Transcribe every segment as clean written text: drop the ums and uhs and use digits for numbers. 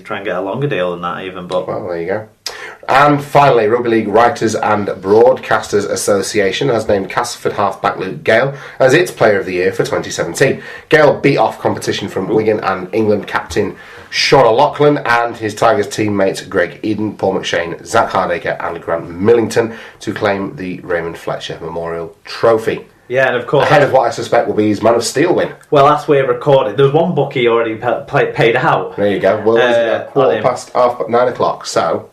try and get a longer deal than that even. But well, there you go. And finally, Rugby League Writers and Broadcasters Association has named Castleford halfback Luke Gale as its Player of the Year for 2017. Gale beat off competition from Wigan and England captain Sean O'Loughlin and his Tigers teammates Greg Eden, Paul McShane, Zach Hardacre and Grant Millington to claim the Raymond Fletcher Memorial Trophy. Yeah, and of course... Ahead of what I suspect will be his Man of Steel win. Well, that's where recorded. There was one bookie already paid out. There you go. Well, it's quarter past 9 o'clock, so...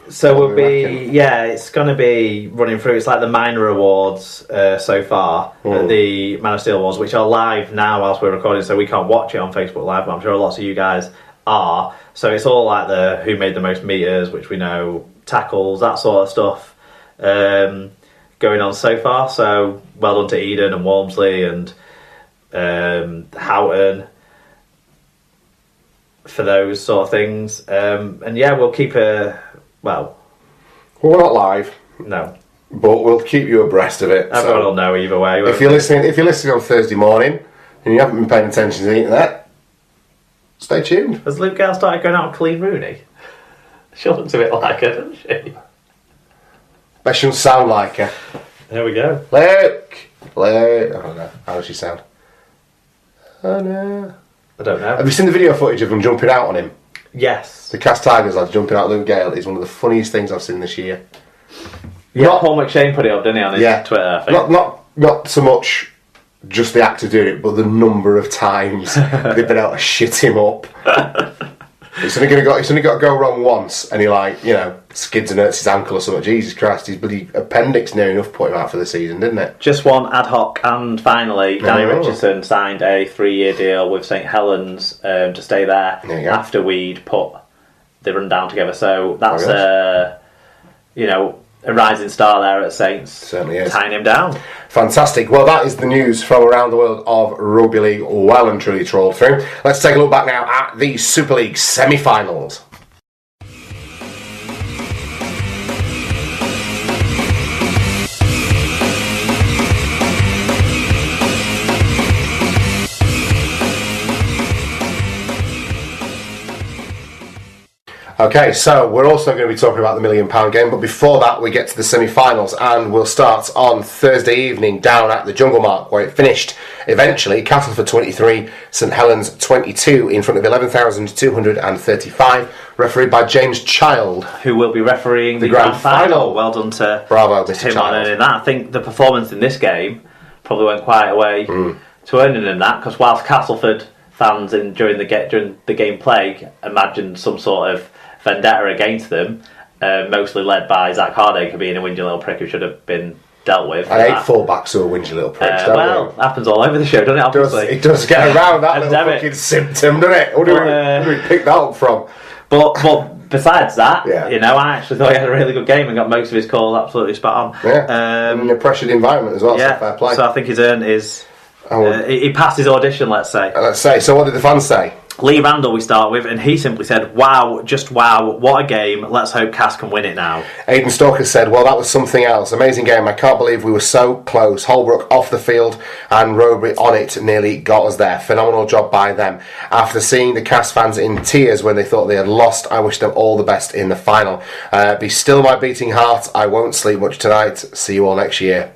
So we'll be, it's going to be running through. It's like the minor awards so far, the Man of Steel awards, which are live now whilst we're recording, so we can't watch it on Facebook Live, but I'm sure lots of you guys are. So it's all like the who made the most meters, which we know, tackles, that sort of stuff going on so far. So well done to Eden and Walmsley and Houghton for those sort of things. And yeah, we'll keep Well, we're not live. No. But we'll keep you abreast of it. Everyone will know either way. If you're listening on Thursday morning and you haven't been paying attention to the internet, stay tuned. Has Luke Gale started going out with Colleen Rooney? She looks a bit like her, doesn't she? That shouldn't sound like her. There we go. Luke. Oh no. How does she sound? Oh no. I don't know. Have you seen the video footage of them jumping out on him? Yes. The Cast Tigers lads jumping out Luke Gale is one of the funniest things I've seen this year. Yeah, Paul McShane put it up, didn't he, on his Twitter, I think. Not so much just the actor doing it, but the number of times they've been able to shit him up. It's only got to go wrong once, and he skids and hurts his ankle or something. Jesus Christ, his bloody appendix near enough put him out for the season, didn't it? Just one ad hoc, and finally, Danny Richardson signed a 3-year deal with St Helens to stay there after we'd put the rundown together. So that's a rising star there at Saints. Certainly is. Tying him down. Fantastic. Well, that is the news from around the world of rugby league, well and truly trawled through. Let's take a look back now at the Super League semi-finals. Okay, so we're also going to be talking about the £1 million game, but before that we get to the semi-finals, and we'll start on Thursday evening down at the Jungle Mark, where it finished eventually Castleford 23, St Helens 22 in front of 11,235, refereed by James Child, who will be refereeing the grand final. Well done to Mr. him Child. on earning that. I think the performance in this game probably went quite a way to earning him that, because whilst Castleford fans during the game play imagined some sort of vendetta against them, mostly led by Zach Hardacre being a whingy little prick who should have been dealt with. I hate fullbacks who are whingy little pricks, it happens all over the show, doesn't it? Obviously. It does get around that little fucking symptom, doesn't it? Who do we pick that up from? But besides that, I actually thought he had a really good game and got most of his calls absolutely spot on. Yeah, in a pressured environment as well, so fair play. So I think he's earned his... he passed his audition, let's say. So what did the fans say? Lee Randall we start with, and he simply said, wow, just wow, what a game, let's hope Cass can win it now. Aidan Stalker said, well, that was something else, amazing game, I can't believe we were so close. Holbrook off the field and Rowbury on it nearly got us there, phenomenal job by them. After seeing the Cass fans in tears when they thought they had lost, I wish them all the best in the final. Be still my beating heart, I won't sleep much tonight, see you all next year.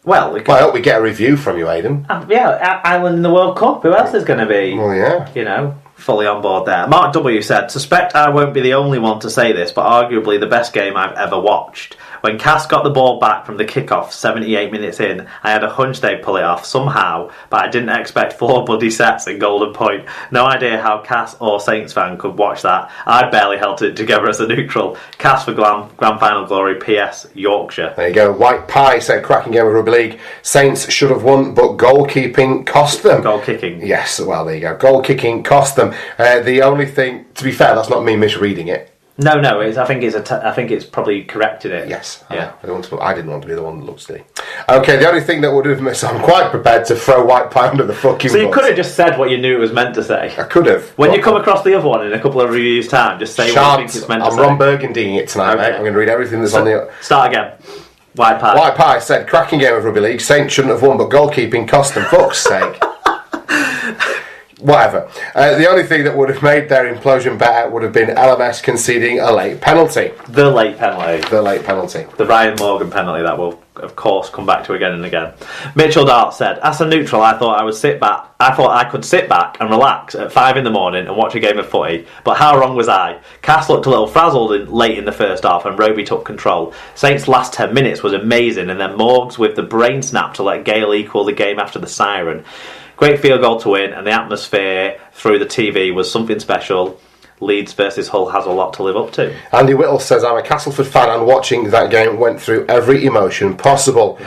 Well, I hope we get a review from you, Aidan. Ireland in the World Cup. Who else is going to be, fully on board there? Mark W. said, suspect I won't be the only one to say this, but arguably the best game I've ever watched. When Cass got the ball back from the kickoff 78 minutes in, I had a hunch they'd pull it off somehow, but I didn't expect 4 bloody sets in Golden Point. No idea how Cass or Saints fan could watch that. I barely held it together as a neutral. Cass for grand final glory, PS Yorkshire. There you go. White Pie said, cracking game of rugby league. Saints should have won, but goalkeeping cost them. Goal kicking. Yes, well, there you go. Goal kicking cost them. The only thing, to be fair, that's not me misreading it. No, I think it's probably corrected it. Yes, yeah. I didn't want to be the one that looked silly. Okay, the only thing that would have missed, I'm quite prepared to throw White Pie under the fucking So you bus. could have just said what you knew it was meant to say. I could have. When you come across the other one in a couple of reviews' time, just say what you think it's meant to say. I'm Ron Burgundying it tnight, mate. I'm going to read everything that's on the... Start again. White Pie. White Pie said, cracking game of rugby league. Saints shouldn't have won, but goalkeeping cost them. Fuck's sake. Whatever. The only thing that would have made their implosion better would have been LMS conceding a late penalty. The late penalty. The Ryan Morgan penalty that will, of course, come back to again and again. Mitchell Dart said, as a neutral, I thought I could sit back and relax at 5 in the morning and watch a game of footy, but how wrong was I? Cass looked a little frazzled late in the first half and Roby took control. Saints' last 10 minutes was amazing, and then Morgs with the brain snap to let Gale equal the game after the siren. Great field goal to win, and the atmosphere through the TV was something special. Leeds versus Hull has a lot to live up to. Andy Whittle says, I'm a Castleford fan and watching that game went through every emotion possible.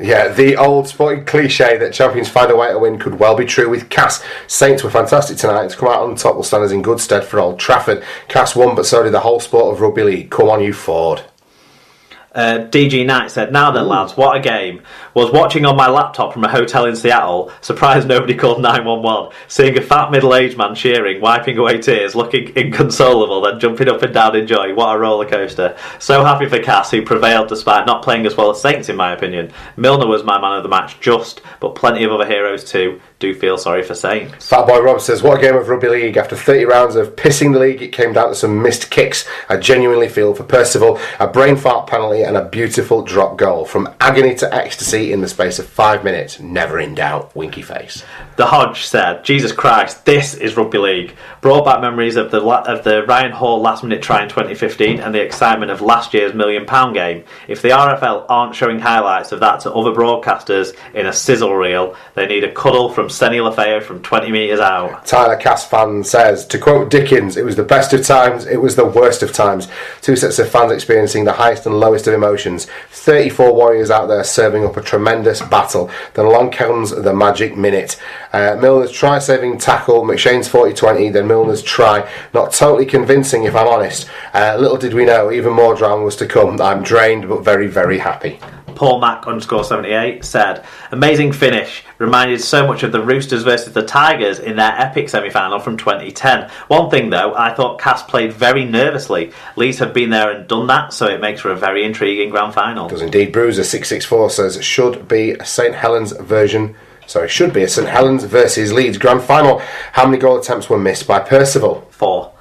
Yeah, the old sporting cliche that champions find a way to win could well be true with Cass. Saints were fantastic tonight. To come out on top will stand us in good stead for Old Trafford. Cass won, but so did the whole sport of rugby league. Come on, you Ford. DG Knight said, now then lads, what a game. Was watching on my laptop from a hotel in Seattle, surprised nobody called 911, seeing a fat middle-aged man cheering, wiping away tears, looking inconsolable, then jumping up and down in joy. What a roller coaster. So happy for Cass, who prevailed despite not playing as well as Saints in my opinion. Milner was my man of the match, but plenty of other heroes too. Do feel sorry for Saints. Fatboy Rob says, what a game of rugby league. After 30 rounds of pissing the league, it came down to some missed kicks. I genuinely feel for Percival, a brain fart penalty and a beautiful drop goal. From agony to ecstasy in the space of 5 minutes. Never in doubt. Winky face. The Hodge said, Jesus Christ, this is rugby league. Brought back memories of the Ryan Hall last minute try in 2015 and the excitement of last year's £1 million game. If the RFL aren't showing highlights of that to other broadcasters in a sizzle reel, they need a cuddle from Senny Lafayette from 20 metres out. Tyler Cass fan says, to quote Dickens, it was the best of times, it was the worst of times. Two sets of fans experiencing the highest and lowest of emotions. 34 warriors out there serving up a tremendous battle. Then along comes the magic minute. Milner's try-saving tackle, McShane's 40-20, then Milner's try. Not totally convincing, if I'm honest. Little did we know, even more drama was to come. I'm drained, but very, very happy. Paul Mack _78 said, amazing finish. Reminded so much of the Roosters versus the Tigers in their epic semi-final from 2010. One thing though, I thought Cass played very nervously. Leeds have been there and done that, so it makes for a very intriguing grand final. Does indeed. Bruiser 664 says, should be a St Helens versus Leeds grand final. How many goal attempts were missed by Percival? 4.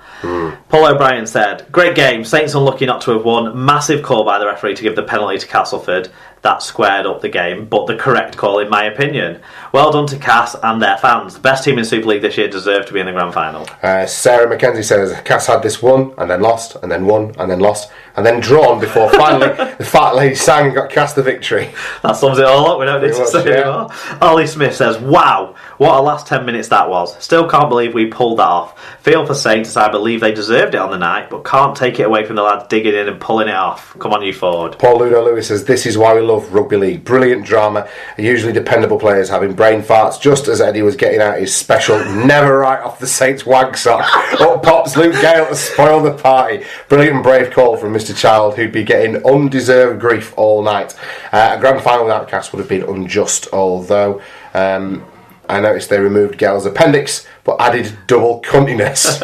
Paul O'Brien said, great game, Saints unlucky not to have won, massive call by the referee to give the penalty to Castleford. That squared up the game, but the correct call in my opinion. Well done to Cass and their fans. The best team in Super League this year deserve to be in the grand final. Sarah McKenzie says, Cass had this won, and then lost, and then won, and then lost, and then drawn before finally the fat lady sang and got Cass the victory. That sums it all up, we don't need to say anymore. Ollie Smith says, wow, what a last 10 minutes that was. Still can't believe we pulled that off. Feel for Saints as I believe they deserved it on the night, but can't take it away from the lads digging in and pulling it off. Come on you Ford. Paul Ludo Lewis says, this is why we love rugby league. Brilliant drama, usually dependable players having brain farts, just as Eddie was getting out his special never right off the Saints wag sock. Up pops Luke Gale to spoil the party. Brilliant and brave call from Mr. Child, who'd be getting undeserved grief all night. A grand final without Cass would have been unjust, although I noticed they removed Gale's appendix but added double cuntiness.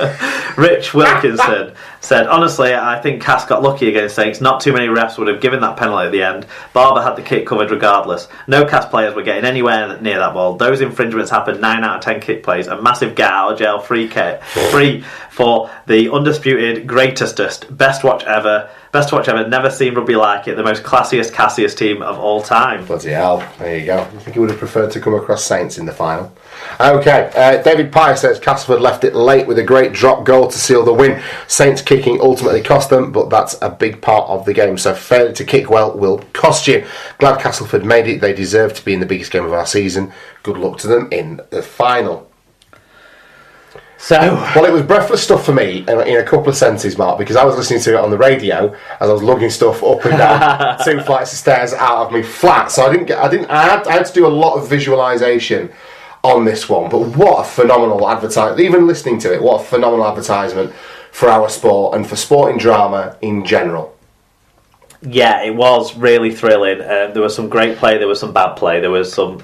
Rich Wilkinson said, honestly, I think Cass got lucky against Saints. Not too many refs would have given that penalty at the end. Barber had the kick covered regardless. No Cass players were getting anywhere near that ball. Those infringements happened 9 out of 10 kick plays. A massive get out of jail free for the undisputed greatest, best watch ever. Never seen rugby like it. The most classiest team of all time. Bloody hell. There you go. I think he would have preferred to come across Saints in the final. Okay, David Pye says Castleford left it late with a great drop goal to seal the win. Saints kicking ultimately cost them, but that's a big part of the game. So failure to kick well will cost you. Glad Castleford made it. They deserve to be in the biggest game of our season. Good luck to them in the final. Well, it was breathless stuff for me in a couple of sentences, Mark, because I was listening to it on the radio as I was lugging stuff up and down 2 flights of stairs out of me flat. So I had to do a lot of visualisation on this one. But what a phenomenal advertisement! Even listening to it, what a phenomenal advertisement for our sport and for sporting drama in general. Yeah, it was really thrilling. There was some great play, there was some bad play, there was some.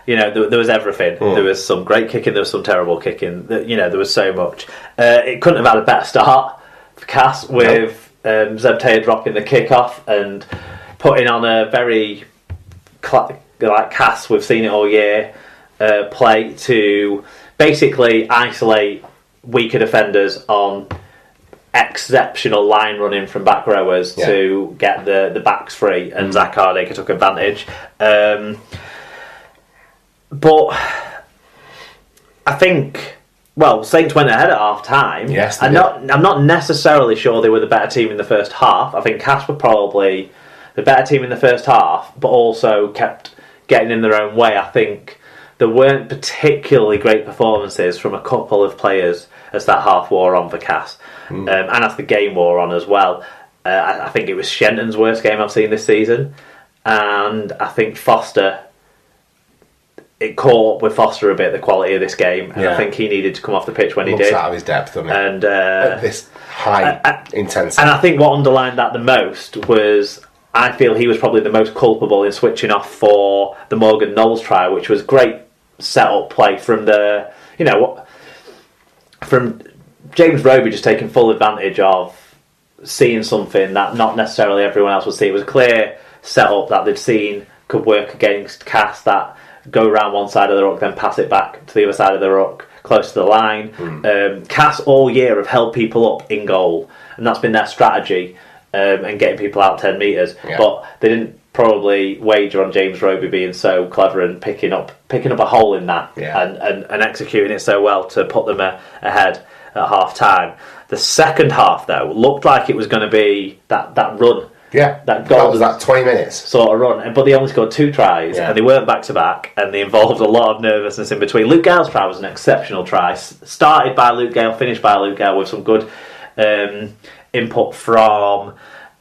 There was everything. There was some great kicking, there was some terrible kicking. There was so much. It couldn't have had a better start for Cass with Zeb Taylor dropping the kick-off and putting on a very, like Cass, we've seen it all year, play to basically isolate weaker defenders on exceptional line running from back rowers to get the backs free, and Zach Hardacre took advantage. But I think, Saints went ahead at half time. Yes, I'm not necessarily sure they were the better team in the first half. I think Cas were probably the better team in the first half, but also kept getting in their own way. I think there weren't particularly great performances from a couple of players as that half wore on for Cas. And as the game wore on as well. I think it was Shenton's worst game I've seen this season. And I think Foster, it caught up with Foster a bit, the quality of this game. And I think he needed to come off the pitch when he did. Out of his depth, doesn't it? And, at this high intensity. And I think what underlined that the most was, I feel he was probably the most culpable in switching off for the Morgan Knowles try, which was great set-up play from from James Roby just taking full advantage of seeing something that not necessarily everyone else would see. It was a clear set-up that they'd seen could work against Cas, that go around one side of the ruck, then pass it back to the other side of the ruck, close to the line. Cas all year have held people up in goal, and that's been their strategy, and getting people out 10 metres. But they didn't probably wager on James Roby being so clever and picking up a hole in that and executing it so well to put them ahead at half time. The second half, though, looked like it was going to be that run. Yeah, that goal, that was that 20 minutes sort of run, but they only scored 2 tries, and they weren't back to back, and they involved a lot of nervousness in between. Luke Gale's try was an exceptional try, started by Luke Gale, finished by Luke Gale, with some good input from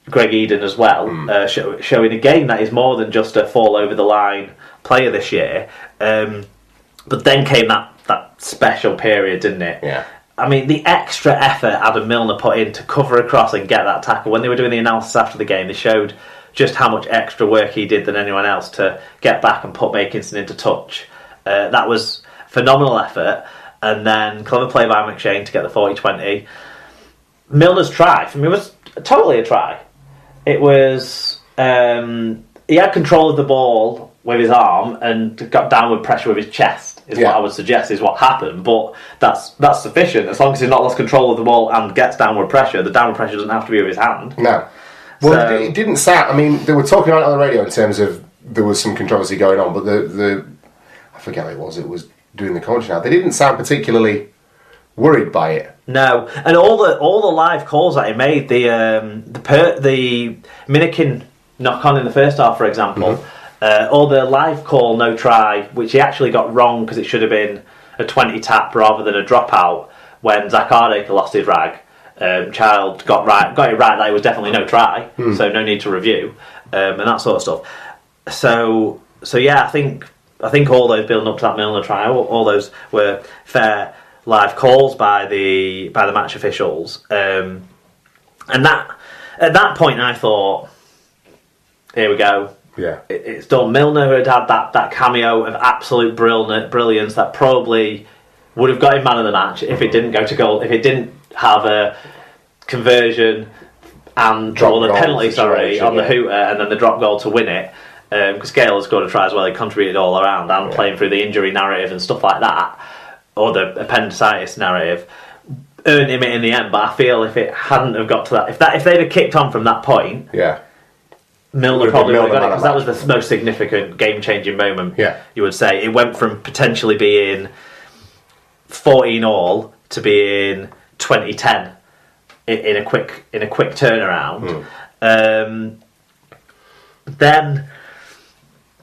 Greg Eden as well, showing again that he's more than just a fall over the line player this year. But then came that special period, didn't it? Yeah. I mean, the extra effort Adam Milner put in to cover across and get that tackle. When they were doing the analysis after the game, they showed just how much extra work he did than anyone else to get back and put Makinson into touch. That was phenomenal effort. And then clever play by McShane to get the 40-20. Milner's try, for me, was totally a try. It was... he had control of the ball with his arm and got downward pressure with his chest, is what I would suggest is what happened. But that's sufficient. As long as he's not lost control of the ball and gets downward pressure, the downward pressure doesn't have to be with his hand. No. Well, it didn't sound... I mean, they were talking about it on the radio in terms of there was some controversy going on, but the I forget what it was doing the commentary now. They didn't sound particularly worried by it. No, and all the live calls that he made, the Minikin knock on in the first half, for example, or the live call no try, which he actually got wrong because it should have been a 20 tap rather than a dropout when Zach Hardacre lost his rag. Child got it right that it was definitely no try, so no need to review, and that sort of stuff. So yeah, I think all those building up to that Milner try, all those were fair live calls by the match officials, and that at that point I thought, here we go. Yeah, it's done. Milner had that cameo of absolute brilliance that probably would have got him man of the match if it didn't go to goal. If it didn't have a conversion and the penalty, on the hooter, and then the drop goal to win it. Because Gale has scored a try as well. He contributed all around and playing through the injury narrative and stuff like that, or the appendicitis narrative, earned him it in the end. But I feel if it hadn't have got to that, if they'd have kicked on from that point, Milner probably would have got it, because that was the most significant game-changing moment. You would say it went from potentially being 14-all to being 20-10 in a quick turnaround.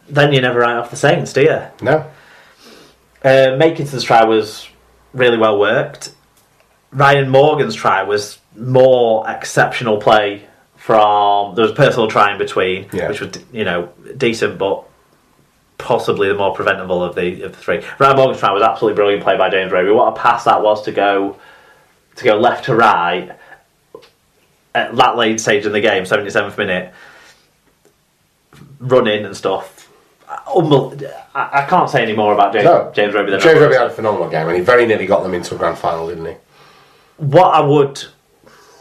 Then you never write off the Saints, do you? No. Makinson's try was really well worked. Ryan Morgan's try was more exceptional play from... There was a personal try in between, which was, decent, but possibly the more preventable of the three. Ryan Morgan's try was absolutely brilliant play by James Roby. What a pass that was to go left to right at that late stage in the game, 77th minute, running and stuff. I can't say any more about James Roby. James Roby had a phenomenal game, and he very nearly got them into a grand final, didn't he? What I would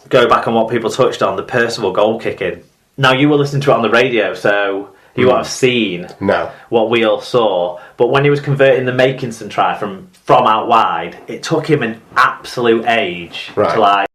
go back on what people touched on, the Percival goal kicking. Now, you were listening to it on the radio, so you won't have seen what we all saw. But when he was converting the Makinson try from out wide, it took him an absolute age to like